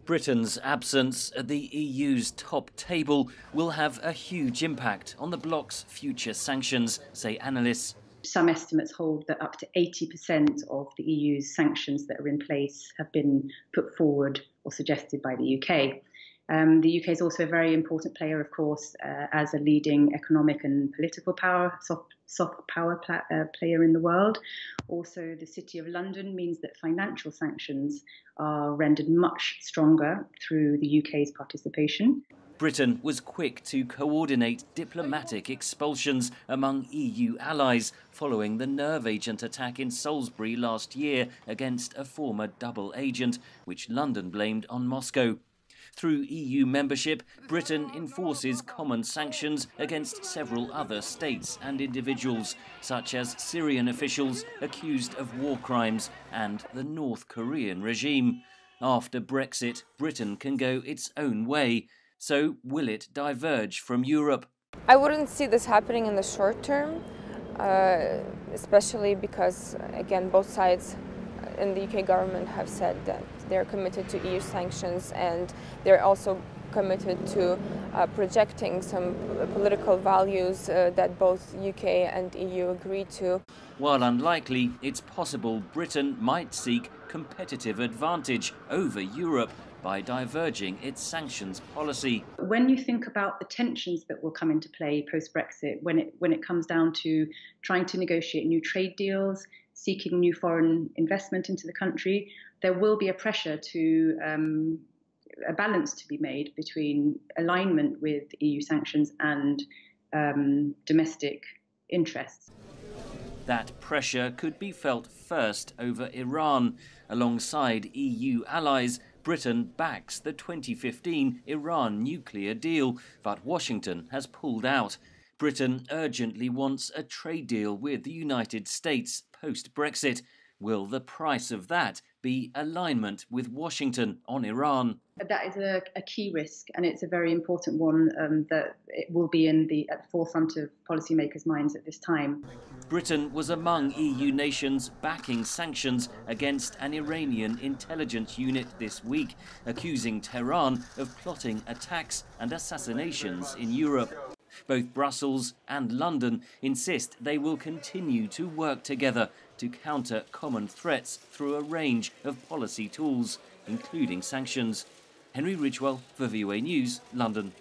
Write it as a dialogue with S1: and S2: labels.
S1: Britain's absence at the EU's top table will have a huge impact on the bloc's future sanctions, say analysts.
S2: Some estimates hold that up to 80% of the EU's sanctions that are in place have been put forward or suggested by the UK. The UK is also a very important player, of course, as a leading economic and political power, soft power player in the world. Also, the City of London means that financial sanctions are rendered much stronger through the UK's participation.
S1: Britain was quick to coordinate diplomatic expulsions among EU allies following the nerve agent attack in Salisbury last year against a former double agent, which London blamed on Moscow. Through EU membership, Britain enforces common sanctions against several other states and individuals, such as Syrian officials accused of war crimes and the North Korean regime. After Brexit, Britain can go its own way. So will it diverge from Europe?
S3: I wouldn't see this happening in the short term, especially because, again, both sides in the UK government have said that they're committed to EU sanctions, and they're also committed to projecting some political values that both UK and EU agree to.
S1: While unlikely, it's possible Britain might seek competitive advantage over Europe by diverging its sanctions policy.
S2: When you think about the tensions that will come into play post-Brexit, when it comes down to trying to negotiate new trade deals, seeking new foreign investment into the country, there will be a pressure to a balance to be made between alignment with EU sanctions and domestic interests.
S1: That pressure could be felt first over Iran. Alongside EU allies, Britain backs the 2015 Iran nuclear deal, but Washington has pulled out. Britain urgently wants a trade deal with the United States post-Brexit. Will the price of that be alignment with Washington on Iran?
S2: That is a key risk, and it's a very important one that it will be at the forefront of policymakers' minds at this time.
S1: Britain was among EU nations backing sanctions against an Iranian intelligence unit this week, accusing Tehran of plotting attacks and assassinations in Europe. Both Brussels and London insist they will continue to work together to counter common threats through a range of policy tools, including sanctions. Henry Ridgwell for VOA News, London.